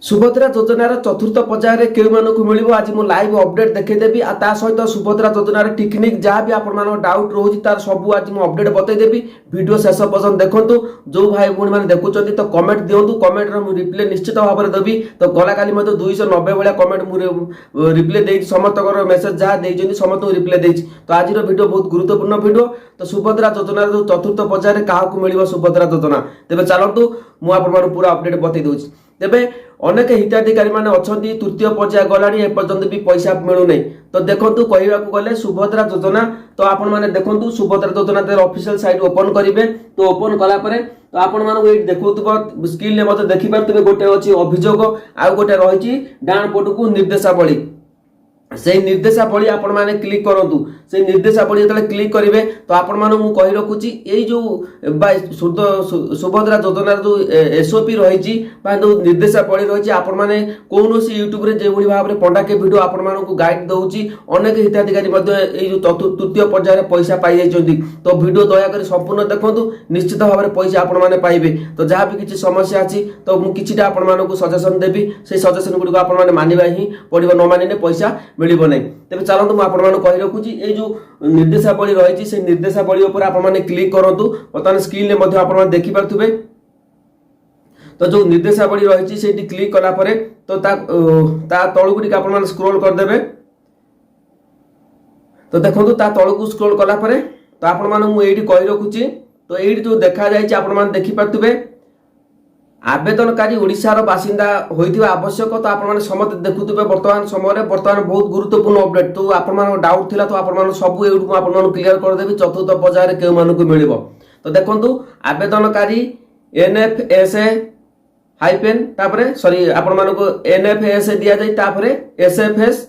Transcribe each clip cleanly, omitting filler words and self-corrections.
सुभद्रा योजनार चतुर्थ पर्यायर केउ मानकु मिलिबो आज मु लाइव अपडेट देखैदेबी आ ता सहित सुभद्रा योजनार टेक्निक जहाँ भी आपण मानो डाउट रोजी तार सब आज मु अपडेट बतैदेबी वीडियो शेष पर्यंत देखंतु जो भाई भूणी माने देखुचंती तो कमेंट दियंतु कमेंट रो रिप्ले निश्चित भाव में देबी तो गला काली मते 290 भलिया कमेंट मु रिप्ले देई समस्तकर मेसेज जहाँ देइजंती समस्त रिप्ले देइछि तो आज रो वीडियो बहुत गुरुत्वपूर्ण वीडियो तो सुभद्रा योजनार जो चतुर्थ पर्यायर काहाकु मिलिबो सुभद्रा योजना तेबे चलंतु मु आपण मानो पूरा अपडेट बतै दउछि तेबे अनेक हिताधिकारी माने अछंती तृतीय पर्याय गलानी एपर्यंत भी पैसा मिलू नहीं तो देखंतु कहबाकू गले सुभद्रा योजना तो आपण माने देखंतु सुभद्रा योजना तेर ऑफिशियल साइट ओपन करिवे तो ओपन कला परे तो आपण माने एट देखौतबो स्क्रीन ले मते देखि पारतबे गोटे अछि अभियोग आ गोटे रहिछि डान पटकू निर्देशावली से निर्देशावली आपण माने क्लिक करंतु से निर्देशावली जतले क्लिक करिवे तो आपण माने मु कहि रखुची एई जो सुभद्रा योजनार जो एसओपी रहिछि बा जो निर्देशावली रहिछि आपण माने कोनोसी यूट्यूब रे जे भली भाबरे पंडा के वीडियो आपण माने को गाइड दउची अनेक हिताधिकारी मध्ये एई जो तृतीय पर्यायर पैसा पाइ जाइछन्ती तो वीडियो दया करी संपूर्ण देखंतु निश्चित भाबरे पैसा आपण माने पाइबे तो जहाँ भी किछि समस्या अछि तो मु किछिटा आपण माने को सजेशन देबी से सजेशन गुडी को आपण माने मानिबा ही पडिबो न मानिने पैसा मिलिबो नै तेबे चलंतु मु आपण माने कहि रखुची ए जो निर्देशावली रहिछि से निर्देशावली ऊपर आपण माने क्लिक करंतु वर्तमान स्क्रीन ले मध्ये आपण माने देखि पारथुबे तो जो निर्देशावली रहिछि सेठी क्लिक कला परे तो ता तळु गुडी आपण माने स्क्रॉल कर देबे तो देखंतु ता तळु को स्क्रॉल कला परे तो आपण माने मु एठी कहि रखुची तो एठी जो देखा जायछि आपण माने देखि पारथुबे आवेदनकारी ओडिशार बासिंदा होइथिबा आवश्यक तो आपण माने समस्त देखुथिबे वर्तमान समय वर्तमान बहुत गुरुत्वपूर्ण अपडेट तो आपण माने डाउट थिला तो आपण माने सब एडु आपण माने क्लियर कर देबी चतुर्थ पर्यायर केउ मानकु मिलिबो तो देखंतु आवेदनकारी एनएफएसए हाइपेन तापरे सॉरी आपण मानको एनएफएसए दिया जाय तापरे एसएफएस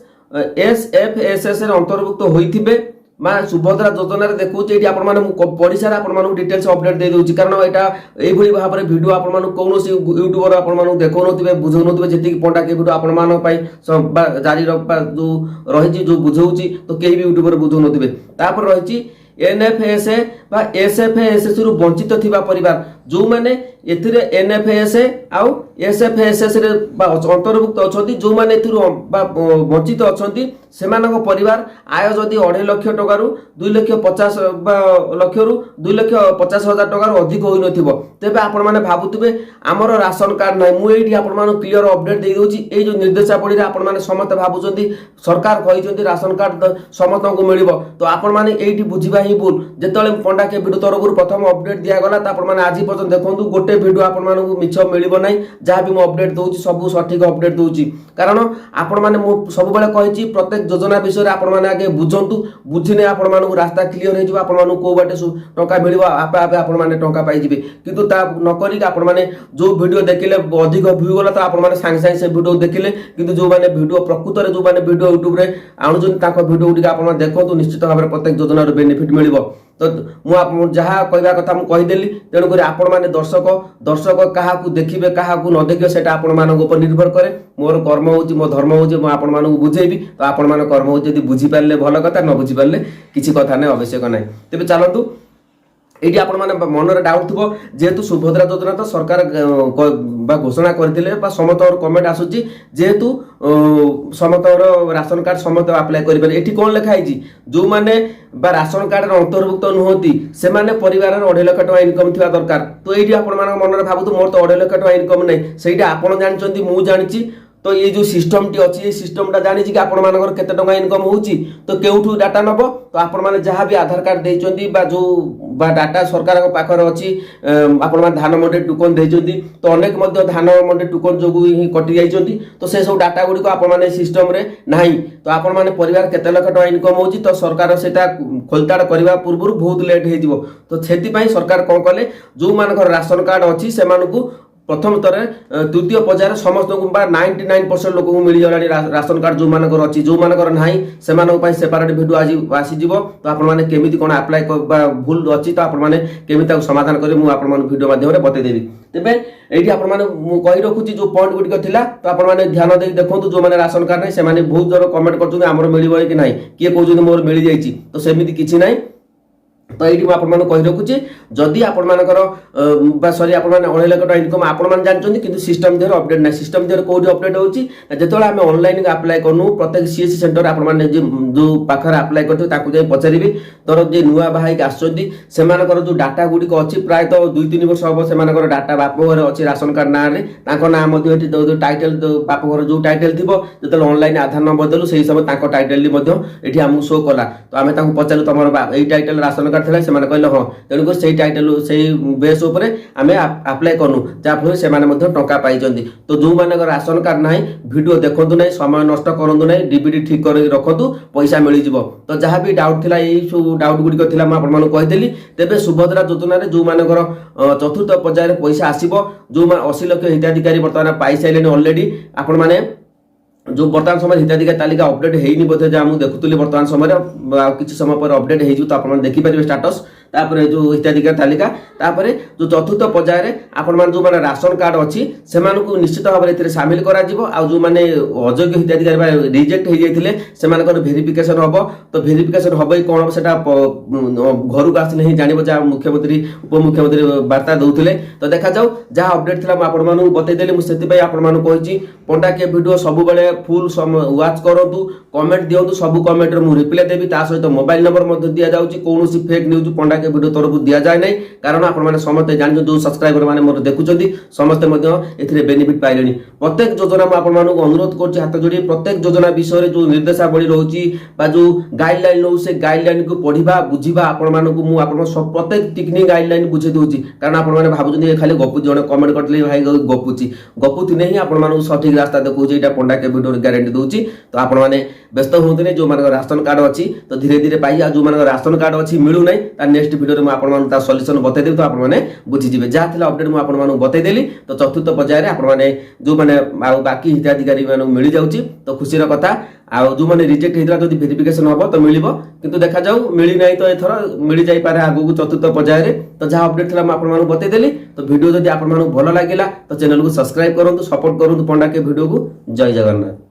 एसएफएसएस रे अंतर्भुक्त होइथिबे मा सुभद्रा योजना रे देखुची एठी आपण माने पढि सारा आपण माने डिटेल्स अपडेट दे दोची कारण एटा एई भली भाव रे वीडियो आपण माने कोनोसी यूट्यूबर आपण माने देखौ नथिबे बुझौ नथिबे जेति पंडा के वीडियो आपण माने पई जारी रखबा जो रहिची जो बुझौची तो केही भी यूट्यूबर बुझौ नथिबे तापर रहिची एनएफएसए बा एसएफएसएस रु वंचित थिबा परिवार जो माने एथिरे एनएफएसए आउ एसएफएसएस रे अंतर्भुक्त अछंती जो माने एथिरु वंचित अछंती सेमानक परिवार आय जदि 2.5 लाख टका रु 2,50,000 लाख रु 2,50,000 टका रु अधिक होई नथिबो तेबे आपण माने भाबुतबे हमर राशन कार्ड नै मु एठी आपण माने क्लियर अपडेट देई दोची ए जो निर्देशावली रे आपण माने समस्त भाबुचंती सरकार कहिचंती राशन कार्ड समस्त को मिलिबो तो आपण माने एठी बुझिबा ही भूल जेतले पंडा के वीडियो तरफ प्रथम अपडेट दिया गला त आपण माने आज पर्यंत देखंतु गोटे वीडियो आपण मानकु मिछ मिलिबो नै जहाँ भी मु अपडेट दोची सब सठिक अपडेट दोची कारण आपण माने मु सब बेले कहिची प्रत्येक योजना विषय रे आपण माने आगे बुझंतु बुझिने आपण मानकु रास्ता क्लियर हे जिवो आपण मानकु को बाटे टंका मिलिबो आपे आपे आपण माने टंका पाइ जिवे किंतु ता न करी आपण माने जो वीडियो देखिले अधिक व्यू गला त आपण माने सांग सांग से वीडियो देखिले किंतु जो माने वीडियो प्रकृत रे जो माने वीडियो YouTube रे आनुजन ताको वीडियो उडी आपण माने देखंतु निश्चित भाव रे प्रत्येक योजना रो बेनिफिट मिलिबो तो मु जहाँ कहवा कथा मु कहिदेली तेणु करी आपण माने दर्शक काहाकू देखिबे काहाकू न देखिबे सेटा आपण मानक ऊपर निर्भर करे मोर कर्म होची मो धर्म होची मु आपण मानक बुझेबी तो आपण मान कर्म होची यदि बुझी पारले भल कथा न बुझी पारले किछि कथा नै आवश्यक नै तेबे चलंतु एठी आपण माने मन रे डाउट थबो जेहेतु सुभद्रा योजना तो सरकार बा घोषणा करथिले बा समतवर कमेंट आसुची जेहेतु समतवर राशन कार्ड समत अप्लाई करि पारे एठी कोन लिखा हिची जो माने बा राशन कार्ड रे अंतर्भुक्त नहोती से माने परिवार रे 2.5 लाख टका इनकम थिबा दरकार तो एठी आपण मान मन रे भाबुत मोर तो 2.5 लाख टका इनकम नै सेटा आपण जानचंती मु जानिची तो ये जो सिस्टम टी अछि ये सिस्टम टा जानि कि आपण मानकर केते टका इनकम होउची तो केउठू डाटा नबो तो आपण माने जहाँ भी आधार कार्ड देइचंती बा जो बा डाटा सरकार को पाखर अछि आपण माने धान मंडी टोकन देइचंती तो अनेक मध्ये धान मंडी टोकन जोगु ही कटि जाइचंती तो से सब डाटा गुडी को आपण माने सिस्टम रे नाही तो आपण माने परिवार केते लाख टका इनकम होउची तो सरकार सेटा खोलताड करबा पूर्व बहुत लेट हे जिवो तो सेति पई सरकार कोन कले जो मानकर राशन कार्ड अछि से मानकु प्रथम तरे तृतीय पर्यायर समस्त को 99% लोक को मिली जलानी राशन कार्ड जो मानकर अछि जो मानकर नाही से मानक पई सेपरेट वीडियो आज आसी जिवो तो आपण माने केमिति कोन अप्लाई भूल अछि तो आपण माने केमिति समाधान करे मु आपण माने वीडियो माध्यम रे बतै देबी तेबे एठी आपण माने मु कहि रखुची जो पॉइंट गुडी थिला तो आपण माने ध्यान देई देखंतु जो माने राशन कार्ड नै से माने बहुत जरो कमेंट करथुनी हमर मिलिबो कि नाही किए कहउछन मोर मिली जाईची तो सेमिति किछि नाही तो ये आपको कही रखुच्छे जदि आपर सरी आप 9 लाख टका इनकम आपने जानते कि सिस्टम देहर अपडेट ना सिस्टम देहर कौटी अपडेट होती जो आम ऑनलाइन अप्लाई करूँ प्रत्येक सीएससी सेंटर आपने जो पाखे अप्लाई करते पचारि तर जे नुआ बाहक आसर जो डाटा गुड़िक अच्छी प्रायत 2-3 वर्ष हम से डाटा बापघर अच्छी राशन कार्ड ना ना टाइटल बापघर जो टाइटल थी जो ऑनलाइन आधार नंबर देलु से समय टाइटल ये आमको शो कला तो आम पचारू तुम यही टाइटल राशन कार्ड था से कहले हाँ तेणुक से टाइटल से बेस आम अप्लाई करूँ जहाँफल से टंका पाई तो जो मान राशन कार्ड ना वीडियो देखु ना समय नष्ट करूँ ना डीबीडी ठीक कर रखु पैसा मिल जाव तो जहाँ भी डाउट था यही डाउट गुड़िक थी मुझे कहीदेली तेज सुभद्रा योजना जो मानकर चतुर्थ पर्यायर पैसा आसो जो 80 लाख हिताधिकारी बर्तमान पाई सारे अलरेडी आपण मैंने जो बर्तमान समय हिताधिकारी तालिका अपडेट होनी बोधे जहाँ मुझे देखुली बर्तमान समय किसी समय पर अपडेट हो तो आप देखिपारे स्टाटस तापर जो हिताधिकारी तालिका तापर जो चतुर्थ पर्यायर आपण जो मैंने राशन कार्ड अच्छी से निश्चित भाव में सामिल करा जो मैंने अयोग्य हिताधिकारी रिजेक्ट हो जाते भेरिफिकेशन हम तो भेरिफिकेशन हम कौन हम से घर को आसने ही जान जहाँ मुख्यमंत्री उपमुख्यमंत्री वार्ता दौले तो देखा जाऊ जहाँ अपडेट थी मुझे बतईदेली मुझे आपको पंडा के वीडियो सब फुल वाच करूँ कमेंट दिंतु सब कमेंट मुझे रिप्लाई देवी सहित मोबाइल नंबर दि जाऊँगी कौन फेक न्यूज पंडा के वीडियो तरफ दि जाए ना कारण आपने समस्त जानते जो सब्सक्राइबर मैंने मोर देखुं समस्ते बेनिफिट पाइले प्रत्येक योजना मुझे अनुरोध कर हाथ जोड़ी प्रत्येक योजना विषय जो निर्देशावली रोचे जो गाइडलाइन रो से गाइडलाइन को पढ़ा बुझा आपण प्रत्येक टेक्निक गाइडलाइन बुझे दूसरी कारण आपने भावुँ खाली गपु जड़े कमेंट करते भाई गपुची गपुथिने ही आप सठिक रास्ता देखा यहाँ पंडा के वीडियो गारंटी दूसरी तो आपने व्यस्त हूँ जो मान राशन कार्ड अच्छी तो धीरे धीरे पाई जो मान राशन कार्ड अच्छी मिलू ना नेक्स्ट वीडियो में आपको सल्यूशन बतईदेवी तो आपने बुझीजे जहाँ थी अपडेट मुझे बतईदेली तो चतुर्थ पर्यायर आपने जो मैंने बाकी हिताधिकारी मिल जाऊँगी तो खुशी कथा आउ जो मैंने रिजेक्ट होता जब भेरिफिकेशन हम तो मिल कि देखा जाऊ मिली ना तो एथर मिल जापे आगू चतुर्थ पर्यायर तो जहाँ अपडेट थी मुझे बतईदेली तो वीडियो जब आपको भल लगे तो चैनल को सब्सक्राइब करूँ सपोर्ट करूँ पंडा के वीडियो को जय जगन्नाथ।